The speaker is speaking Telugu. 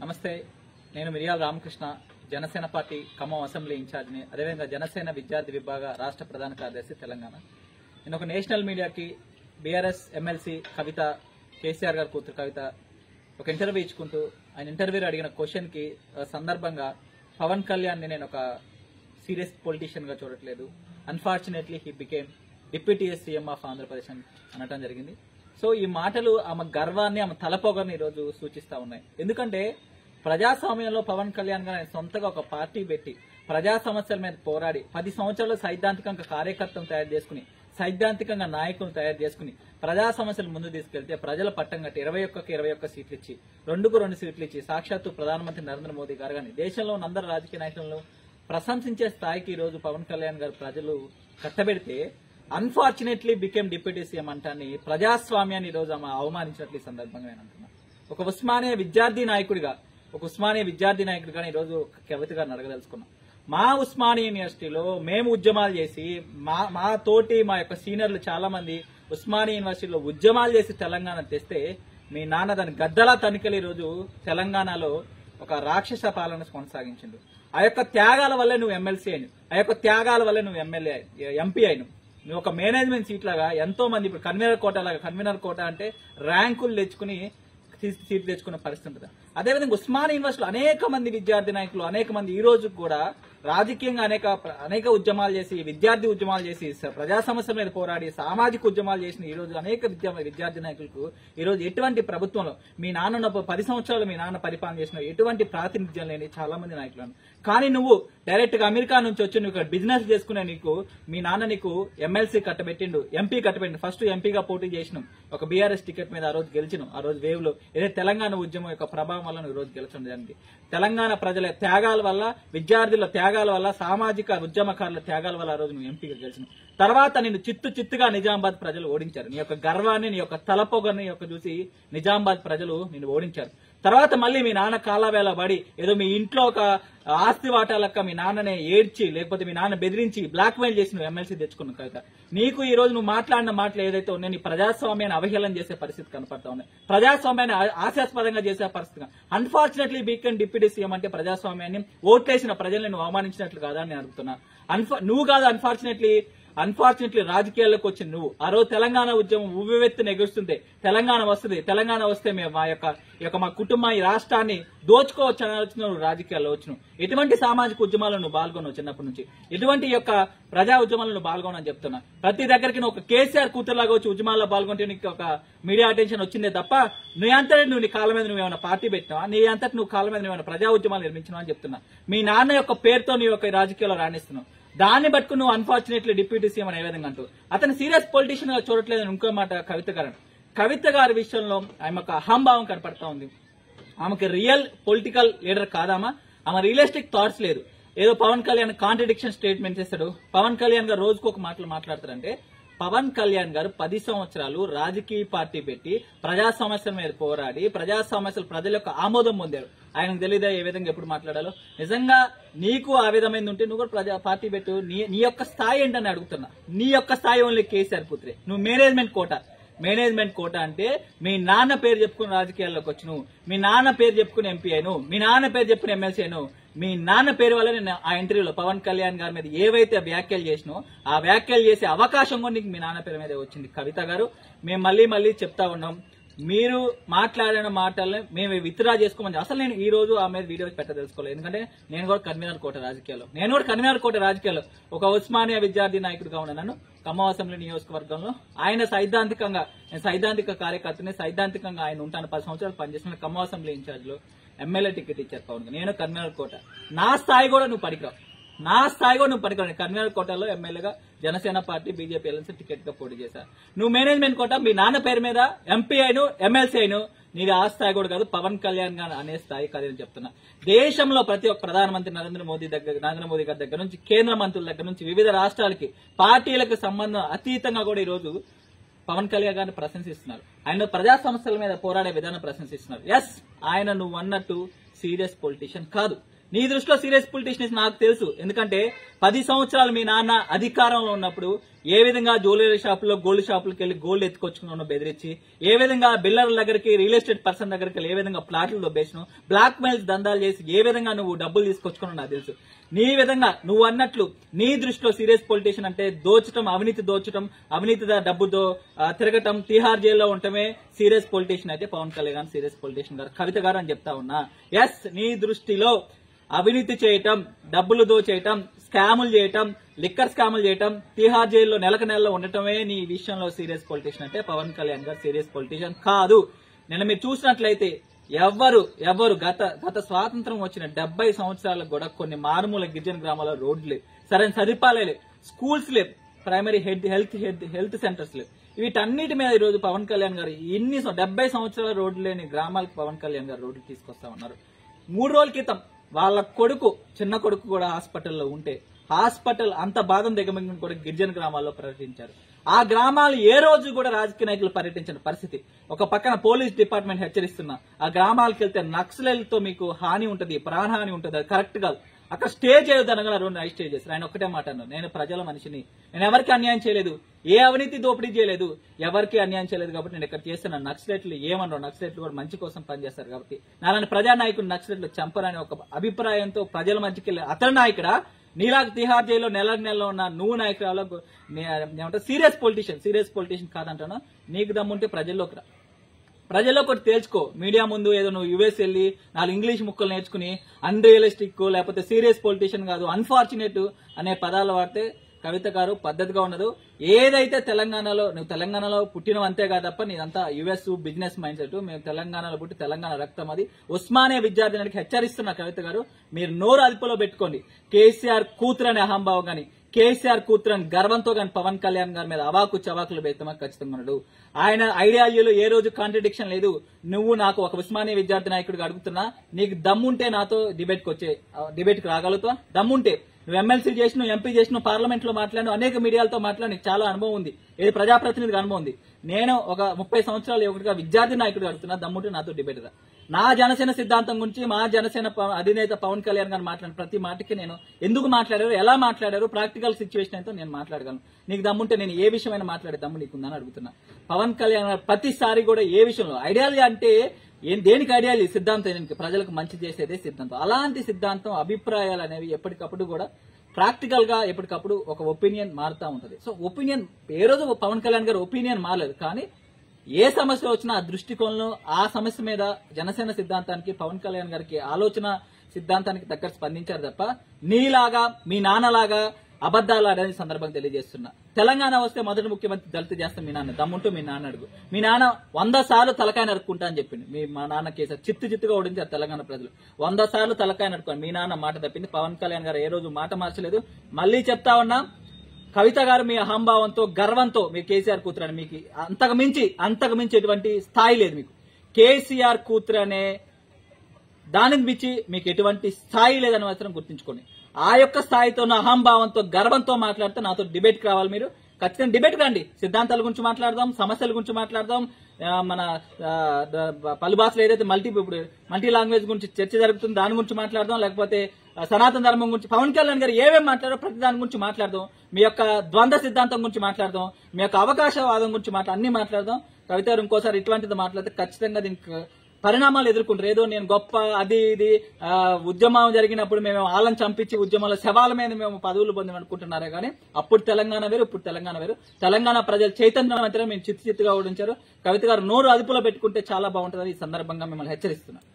నమస్తే, నేను మిరియాల రామకృష్ణ, జనసేన పార్టీ ఖమ్మం అసెంబ్లీ ఇన్ఛార్జిని, అదేవిధంగా జనసేన విద్యార్థి విభాగ రాష్ట్ర ప్రధాన కార్యదర్శి తెలంగాణ. నేను ఒక నేషనల్ మీడియాకి బీఆర్ఎస్ ఎమ్మెల్సీ కవిత, కేసీఆర్ గారి కూతురు కవిత ఒక ఇంటర్వ్యూ ఇచ్చుకుంటూ ఆయన ఇంటర్వ్యూలో అడిగిన క్వశ్చన్ కి సందర్భంగా పవన్ కళ్యాణ్ ని నేను ఒక సీరియస్ పొలిటీషియన్ గా చూడట్లేదు, unfortunately he became deputy CM of Andhra Pradesh అనటం జరిగింది. సో ఈ మాటలు ఆమె గర్వాన్ని, ఆమె తలపోగని ఈ రోజు సూచిస్తా ఉన్నాయి. ఎందుకంటే ప్రజాస్వామ్యంలో పవన్ కళ్యాణ్ గారు ఆయన సొంతగా ఒక పార్టీ పెట్టి ప్రజా సమస్యల మీద పోరాడి 10 సంవత్సరాలు సైద్ధాంతికంగా కార్యకర్తను తయారు చేసుకుని, సైద్ధాంతికంగా నాయకులను తయారు చేసుకుని ప్రజా సమస్యలు ముందు తీసుకెళ్తే ప్రజల పట్టం కట్టి 21కి 21 సీట్లు ఇచ్చి 2కు 2 సీట్లు ఇచ్చి సాక్షాత్తు ప్రధానమంత్రి నరేంద్ర మోదీ గారు కానీ దేశంలో ఉన్న అందరు రాజకీయ నాయకులను ప్రశంసించే స్థాయికి ఈ రోజు పవన్ కళ్యాణ్ గారు ప్రజలు కట్టబెడితే అన్ఫార్చునేట్లీ బికేమ్ డిప్యూటీ సీఎం అంటాన్ని ప్రజాస్వామ్యాన్ని ఈ రోజు ఆమె అవమానించినట్లు ఈ సందర్భంగా నేను అంటున్నా. ఒక ఉస్మానియా విద్యార్థి నాయకుడిగా ఈ రోజు కవిత గారిని అడగదలుచుకున్నా. మా ఉస్మానియా యూనివర్సిటీలో మేము ఉద్యమాలు చేసి మా యొక్క సీనియర్లు చాలా మంది ఉస్మానియా యూనివర్సిటీలో ఉద్యమాలు చేసి తెలంగాణ తెస్తే మీ నాన్న దాని గద్దలా తనిఖీలు ఈ రోజు తెలంగాణలో ఒక రాక్షస పాలన కొనసాగించిండు. ఆ యొక్క త్యాగాల వల్లే నువ్వు ఎమ్మెల్సీ అయిను, ఆ యొక్క త్యాగాల వల్లే నువ్వు ఎంపీ అయిను. నువ్వు ఒక మేనేజ్మెంట్ సీట్ లాగా ఎంతో మంది ఇప్పుడు కన్వీనర్ కోట అంటే ర్యాంకులు తెచ్చుకుని సీట్ తెచ్చుకున్న పరిస్థితి ఉంటుంది. అదేవిధంగా ఉస్మానియా యూనివర్సిటీలో అనేక మంది విద్యార్థి నాయకులు, అనేక మంది ఈ రోజు కూడా రాజకీయంగా అనేక ఉద్యమాలు చేసి, విద్యార్థి ఉద్యమాలు చేసి, ప్రజా సమస్యల మీద పోరాడి, సామాజిక ఉద్యమాలు చేసిన ఈ రోజు అనేక విద్యార్థి నాయకులకు ఈ రోజు ఎటువంటి ప్రభుత్వంలో మీ నాన్న 10 సంవత్సరాలు మీ నాన్న పరిపాలన చేసిన ఎటువంటి ప్రాతినిధ్యం లేని చాలా మంది నాయకులను. కానీ నువ్వు డైరెక్ట్ గా అమెరికా నుంచి వచ్చి నువ్వు ఇక్కడ బిజినెస్ చేసుకునే మీ నాన్న నీకు ఎమ్మెల్సీ కట్టబెట్టిండు, ఎంపీ కట్టబెట్టిండు. ఫస్ట్ ఎంపీగా పోటీ చేసినాం, ఒక బీఆర్ఎస్ టికెట్ మీద ఆ రోజు గెలిచినాం. ఆ రోజు వేవ్ లో ఏదైతే తెలంగాణ ఉద్యమం యొక్క ప్రభావం వల్ల నువ్వు ఈ రోజు గెలిచడం జరిగింది. తెలంగాణ ప్రజల త్యాగాల వల్ల, విద్యార్థుల త్యాగాల వల్ల, సామాజిక ఉద్యమకారుల త్యాగాల వల్ల ఆ రోజు నువ్వు ఎంపీగా గెలిచినావు. తర్వాత నిన్ను చిత్తుగా నిజామాబాద్ ప్రజలు ఓడించారు. నీ యొక్క గర్వాన్ని, నీ యొక్క తలపొగని చూసి నిజామాబాద్ ప్రజలు నిన్ను ఓడించారు. తర్వాత మళ్ళీ మీ నాన్న కాళ్ళవేళ పడి ఏదో మీ ఇంట్లో ఒక ఆస్తి వాటాలక్క మీ నాన్ననే ఏడ్చి, లేకపోతే మీ నాన్న బెదిరించి బ్లాక్ మెయిల్ చేసి నువ్వు ఎమ్మెల్సీ తెచ్చుకున్నావు కనుక నీకు ఈ రోజు నువ్వు మాట్లాడిన మాటలు ఏదైతే ఉన్నాయో నీ ప్రజాస్వామ్యాన్ని అవహేళన చేసే పరిస్థితి కనపడతా ఉన్నాయి, ప్రజాస్వామ్యాన్ని హాస్యాస్పదంగా చేసే పరిస్థితి. అన్ఫార్చునేట్లీ బీకెన్ డిప్యూటీ సీఎం అంటే ప్రజాస్వామ్యాన్ని ఓట్లేసిన ప్రజల్ని నువ్వు అవమానించినట్లు కాదా అని నేను అడుగుతున్నా. నువ్వు కాదు అన్ఫార్చునేట్లీ రాజకీయాల్లోకి వచ్చింది నువ్వు. ఆ రోజు తెలంగాణ ఉద్యమం ఉవ్వెత్తున ఎగురుస్తుంటే తెలంగాణ వస్తే మేము మా కుటుంబం ఈ రాష్ట్రాన్ని దోచుకోవచ్చు అని ఆలోచన నువ్వు రాజకీయాల్లో వచ్చినావు. ఎటువంటి సామాజిక ఉద్యమాలను నువ్వు పాల్గొన్నావు చిన్నప్పటి నుంచి, ఎటువంటి యొక్క ప్రజా ఉద్యమాలను నువ్వు పాల్గొనని చెప్తున్నా. ప్రతి దగ్గరికి నువ్వు ఒక కేసీఆర్ కూతురులాగా వచ్చి ఉద్యమాల్లో పాల్గొంటే నీకు ఒక మీడియా అటెన్షన్ వచ్చిందే తప్ప నీ అంతటి నువ్వు నీ కాళ్ళ మీద నువ్వేమైనా పార్టీ పెట్టినావా, నీ అంతటి నువ్వు కాళ్ళ మీద నువ్వేమైనా ప్రజా ఉద్యమాలు నిర్మించినావు అని చెప్తున్నా. మీ నాన్న యొక్క పేరుతో నీ యొక్క రాజకీయాల్లో రాణిస్తున్నావు. దాన్ని బట్టుకుని నువ్వు అన్ఫార్చునేట్లీ డిప్యూటీ సీఎం అని ఏ విధంగా అంటూ అతను సీరియస్ పొలిటీషియన్ గా చూడట్లేదని ఇంకో మాట కవిత గారి విషయంలో ఆమె ఒక అహంభావం కనపడతా ఉంది. ఆమెకి రియల్ పొలిటికల్ లీడర్ కాదామా, ఆమె రియలిస్టిక్ థాట్స్ లేదు. ఏదో పవన్ కళ్యాణ్ కాంట్రడిక్షన్ స్టేట్మెంట్ చేస్తాడు. పవన్ కళ్యాణ్ గారు రోజుకు ఒక మాటలు మాట్లాడతారంటే పవన్ కళ్యాణ్ గారు 10 సంవత్సరాలు రాజకీయ పార్టీ పెట్టి ప్రజా సమస్యల మీద పోరాడి ప్రజా సమస్యలు ప్రజల యొక్క ఆమోదం పొందారు. ఆయనకు తెలియదా ఏ విధంగా ఎప్పుడు మాట్లాడాలో? నిజంగా నీకు ఆ విధమైంది ఉంటే నువ్వు కూడా పార్టీ పెట్టు. నీ యొక్క స్థాయి ఏంటని అడుగుతున్నా. నీ యొక్క స్థాయి ఓన్లీ కేసీఆర్ పుత్రే. నువ్వు మేనేజ్మెంట్ కోట అంటే మీ నాన్న పేరు చెప్పుకుని రాజకీయాల్లోకి వచ్చి నువ్వు, మీ నాన్న పేరు చెప్పుకుని ఎంపీ అయిను, మీ నాన్న పేరు చెప్పుకుని ఎమ్మెల్సీ అయిను. మీ నాన్న పేరు వల్ల నేను ఆ ఇంటర్వ్యూలో పవన్ కళ్యాణ్ గారి మీద ఏవైతే వ్యాఖ్యలు చేసినో ఆ వ్యాఖ్యలు చేసే అవకాశం కూడా నీకు మీ నాన్న పేరు మీద వచ్చింది. కవిత గారు, మేము మళ్ళీ చెప్తా ఉన్నాం, మీరు మాట్లాడిన మాటల్ని మేము విత్డ్రా చేసుకోమని. అసలు నేను ఈ రోజు ఆ మీద వీడియోస్ పెట్టదలుచుకోలేదు, ఎందుకంటే నేను కూడా కన్వీనర్ కోట రాజకీయాల్లో ఒక ఉస్మానియా విద్యార్థి నాయకుడిగా ఉన్నాను. ఖమ్మం అసెంబ్లీ నియోజకవర్గంలో ఆయన సైద్ధాంతిక కార్యకర్తని, సైద్ధాంతికంగా ఆయన ఉంటాను. 10 సంవత్సరాలు పనిచేసిన ఖమ్మం అసెంబ్లీ ఇన్ఛార్జ్ లో ఎమ్మెల్యే టికెట్ ఇచ్చారు పవన్. నేను కన్వీనర్ కోట. నా స్థాయి కూడా నువ్వు పనికిరావు. కన్వీనర్ కోటలో ఎమ్మెల్యేగా Janasena party BJP LNC ticket గా పోటీ చేశారు. నువ్వు మేనేజ్మెంట్ కోట మీ నాన్న పేరు మీద ఎంపీ అయిను, ఎమ్మెల్సీ అయిను. నీది ఆ స్థాయి కూడా కాదు, పవన్ కళ్యాణ్ గారు అనే స్థాయి కాదని చెప్తున్నా. దేశంలో ప్రతి ఒక్క ప్రధానమంత్రి నరేంద్ర మోదీ గారి దగ్గర నుంచి, కేంద్ర మంత్రుల దగ్గర నుంచి, వివిధ రాష్ట్రాలకి పార్టీలకు సంబంధం అతీతంగా కూడా ఈ రోజు పవన్ కళ్యాణ్ గారిని ప్రశంసిస్తున్నారు. ఆయన ప్రజా సమస్యల మీద పోరాడే విధానం ప్రశంసిస్తున్నారు. ఎస్, ఆయన నువ్వు అన్నట్టు సీరియస్ పొలిటీషియన్ కాదు. నీ దృష్టిలో సీరియస్ పొలిటీషియన్స్ నాకు తెలుసు. ఎందుకంటే 10 సంవత్సరాలు మీ నాన్న అధికారంలో ఉన్నప్పుడు ఏ విధంగా జ్యువెలరీ షాపులో గోల్డ్ షాపులకు వెళ్లి గోల్డ్ ఎత్తుకొచ్చుకున్నానో బెదిరించి, ఏ విధంగా బిల్లర్ల దగ్గరికి రియల్ ఎస్టేట్ పర్సన్ దగ్గరికి వెళ్ళి ఏ విధంగా ప్లాట్లు దొబ్బేసినావు, బ్లాక్ మెయిల్స్ దందాలు చేసి ఏ విధంగా నువ్వు డబ్బులు తీసుకొచ్చుకున్నావు నాకు తెలుసు. నీ విధంగా నువ్వు అన్నట్లు నీ దృష్టిలో సీరియస్ పొలిటీషియన్ అంటే దోచటం, అవినీతి డబ్బుతో తిరగటం, తిహార్ జైల్లో ఉండటమే సీరియస్ పొలిటీషియన్ అయితే పవన్ కళ్యాణ్ సీరియస్ పొలిటీషియన్ గారు, కవిత గారు అని చెప్తా ఉన్నా. ఎస్, నీ దృష్టిలో అవినీతి చేయటం, డబ్బులు దోచేయటం, స్కాములు చేయటం, లిక్కర్ స్కాములు చేయటం, తిహార్ జైల్లో నెలలో ఉండటమే నీ విషయంలో సీరియస్ పొలిటీషియన్ అంటే పవన్ కళ్యాణ్ గారు సీరియస్ పొలిటీషియన్ కాదు. నిన్న మీరు చూసినట్లయితే ఎవరు గత స్వాతంత్రం వచ్చిన 70 సంవత్సరాలకు కూడా కొన్ని మారుమూల గిరిజన గ్రామాల రోడ్లు లేవు, సరైన సదుపాయాలు లేవు, స్కూల్స్ లేవు, ప్రైమరీ హెల్త్ సెంటర్స్ లేవు. వీటన్నిటి మీద ఈ రోజు పవన్ కళ్యాణ్ గారు 70 సంవత్సరాల రోడ్లు లేని గ్రామాలకు పవన్ కళ్యాణ్ గారు రోడ్లు తీసుకొస్తా ఉన్నారు. 3 రోజుల క్రితం వాళ్ళ చిన్న కొడుకు కూడా హాస్పిటల్లో ఉంటే హాస్పిటల్ అంత బాధం దిగమింగిన కూడా గిరిజన గ్రామాల్లో పర్యటించారు. ఆ గ్రామాలు ఏ రోజు కూడా రాజకీయ నాయకులు పర్యటించిన పరిస్థితి. ఒక పక్కన పోలీస్ డిపార్ట్మెంట్ హెచ్చరిస్తున్నా, ఆ గ్రామాలకు వెళ్తే నక్సలైట్లతో మీకు హాని ఉంటది, ప్రాణహాని ఉంటది, అది కరెక్ట్ కాదు, అక్కడ స్టే చేయొద్దనగా రెండు స్టే చేశారు. ఆయన ఒక్కటే మాట అన్నారు, నేను ప్రజల మనిషిని, నేను ఎవరికి అన్యాయం చేయలేదు, ఏ అవినీతి దోపిడీ చేయలేదు, ఎవరికి అన్యాయం చేయలేదు, కాబట్టి నేను ఇక్కడ చేస్తున్న నక్సలైట్లు ఏమన్నారు, నక్సలైట్లు కూడా మంచి కోసం పనిచేస్తారు కాబట్టి నాలాంటి ప్రజానాయకుడు నక్సలైట్లు చంపరని ఒక అభిప్రాయంతో ప్రజల మధ్యకి వెళ్ళి అతని నాయకుడా, నీలాగా తిహార్ జైల్లో నెలలో ఉన్న నువ్వు నాయకురాలకు ఏమంటారు సీరియస్ పొలిటీషియన్ కాదంటాను. నీకు దమ్ముంటే ప్రజల్లో ఒకటి తేల్చుకో. మీడియా ముందు ఏదో నువ్వు యుఎస్ వెళ్ళి 4 ఇంగ్లీష్ ముక్కలు నేర్చుకుని అన్రియలిస్టిక్ లేకపోతే సీరియస్ పొలిటీషియన్ కాదు, అన్ఫార్చునేట్ అనే పదాలు వాడితే కవిత గారు పద్ధతిగా ఉండదు. ఏదైతే నువ్వు తెలంగాణలో పుట్టినవు అంతే కాదప్ప, నీదంతా యుఎస్ బిజినెస్ మైండ్ సెట్. మేము తెలంగాణలో పుట్టి తెలంగాణ రక్తం అది. ఉస్మానియా విద్యార్థినికి హెచ్చరిస్తున్న కవిత గారు, మీరు నోరు అదుపులో పెట్టుకోండి. కేసీఆర్ కూతురు అనే అహంభావం గాని, కేసీఆర్ కూతురని గర్వంతో గాని పవన్ కళ్యాణ్ గారి మీద అవాకు చవాకులు బెత్తమా ఖచ్చితంగా ఉన్నాడు. ఆయన ఐడియాలజీలో ఏ రోజు కాంట్రడిక్షన్ లేదు. నువ్వు నాకు ఒక ఉస్మానియా విద్యార్థి నాయకుడిగా అడుగుతున్నా, నీకు దమ్ముంటే నాతో డిబేట్కి రాగలుగుతా, దమ్ముంటే నువ్వు ఎమ్మెల్సీ చేసినావు, ఎంపీ చేసినావు, పార్లమెంట్ లో మాట్లాడినావు, అనేక మీడియాలతో మాట్లాడి చాలా అనుభవం ఉంది, ఏది ప్రజాప్రతినిధిగా అనుభవం ఉంది. నేను ఒక 30 సంవత్సరాలు ఒకటిగా విద్యార్థి నాయకుడిగా అడుగుతున్నా, దమ్ముంటే నాతో డిబేట్ రా. నా జనసేన సిద్ధాంతం గురించి మా జనసేన అధినేత పవన్ కళ్యాణ్ గారు మాట్లాడిన ప్రతి మాటకి నేను ఎందుకు మాట్లాడారు, ఎలా మాట్లాడారు, ప్రాక్టికల్ సిచ్యువేషన్ అయితే నేను మాట్లాడగలను. నీకు దమ్ముంటే నేను ఏ విషయమైనా మాట్లాడే దమ్ము నీకుందని అడుగుతున్నా. పవన్ కళ్యాణ్ గారు ప్రతిసారి కూడా ఏ విషయంలో ఐడియాలజీ అంటే దేనికి ఐడియాలజీ, సిద్ధాంతం, ప్రజలకు మంచి చేసేదే సిద్ధాంతం. అలాంటి సిద్ధాంతం, అభిప్రాయాలు అనేవి ఎప్పటికప్పుడు కూడా ప్రాక్టికల్ గా ఎప్పటికప్పుడు ఒక ఒపీనియన్ మారుతా ఉంటది. సో ఒపీనియన్ ఏ రోజు పవన్ కళ్యాణ్ గారు ఒపీనియన్ మారలేదు, కానీ ఏ సమస్య వచ్చినా ఆ దృష్టికోణంలో ఆ సమస్య మీద జనసేన సిద్ధాంతానికి, పవన్ కళ్యాణ్ గారికి ఆలోచన సిద్ధాంతానికి దగ్గర స్పందించారు తప్ప నీలాగా మీ నాన్నలాగా అబద్దాలు ఆడని సందర్భంగా తెలియజేస్తున్నా. తెలంగాణ వస్తే మొదటి ముఖ్యమంత్రి దళిత చేస్తే మీ నాన్న దమ్ముంటూ మీ నాన్న అడుగు. మీ నాన్న 100 సార్లు తలకాయ నరుక్కుంటా అని చెప్పింది. మా నాన్న కేసీఆర్ చిత్తుగా ఓడించారు తెలంగాణ ప్రజలు. 100 సార్లు తలకాయ నరుక్కోండి, మీ నాన్న మాట తప్పింది. పవన్ కళ్యాణ్ గారు ఏ రోజు మాట మార్చలేదు. మళ్ళీ చెప్తా ఉన్నా, కవిత గారు మీ అహంభావంతో, గర్వంతో మీరు కేసీఆర్ కూతురు అని, మీకు అంతకు మించి ఎటువంటి స్థాయి లేదు. మీకు కేసీఆర్ కూతురు అనే దానికి మించి మీకు ఎటువంటి స్థాయి లేదని మాత్రం గుర్తుంచుకోండి. ఆ యొక్క స్థాయితో, అహంభావంతో, గర్వంతో మాట్లాడితే నాతో డిబేట్కి రావాలి. మీరు ఖచ్చితంగా డిబేట్కి రండి. సిద్ధాంతాల గురించి మాట్లాడదాం, సమస్యల గురించి మాట్లాడదాం, మన పలు భాషలు ఏదైతే మల్టీ లాంగ్వేజ్ గురించి చర్చ జరుగుతుంది దాని గురించి మాట్లాడదాం, లేకపోతే సనాతన ధర్మం గురించి పవన్ కళ్యాణ్ గారు ఏమేమి మాట్లాడారో ప్రతి దాని గురించి మాట్లాడదాం, మీ యొక్క ద్వంద్వ సిద్ధాంతం గురించి మాట్లాడదాం, మీ యొక్క అవకాశవాదం గురించి అన్ని మాట్లాడదాం. కవిత గారు ఇంకోసారి ఇటువంటిది మాట్లాడితే ఖచ్చితంగా దీనికి పరిణామాలు ఎదుర్కొంటారు. ఏదో నేను గొప్ప అది ఇది ఉద్యమం జరిగినప్పుడు మేము వాళ్ళని చంపించి ఉద్యమాల శవాల మీద మేము పదవులు పొందాం అనుకుంటున్నారే కానీ అప్పుడు తెలంగాణ వేరు, ఇప్పుడు తెలంగాణ వేరు. తెలంగాణ ప్రజలు చైతన్యవంతంగా మేము చిత్తుగా ఓడించారు. కవిత గారు నోరు అదుపులో పెట్టుకుంటే చాలా బాగుంటుందని ఈ సందర్భంగా మిమ్మల్ని హెచ్చరిస్తున్నాను.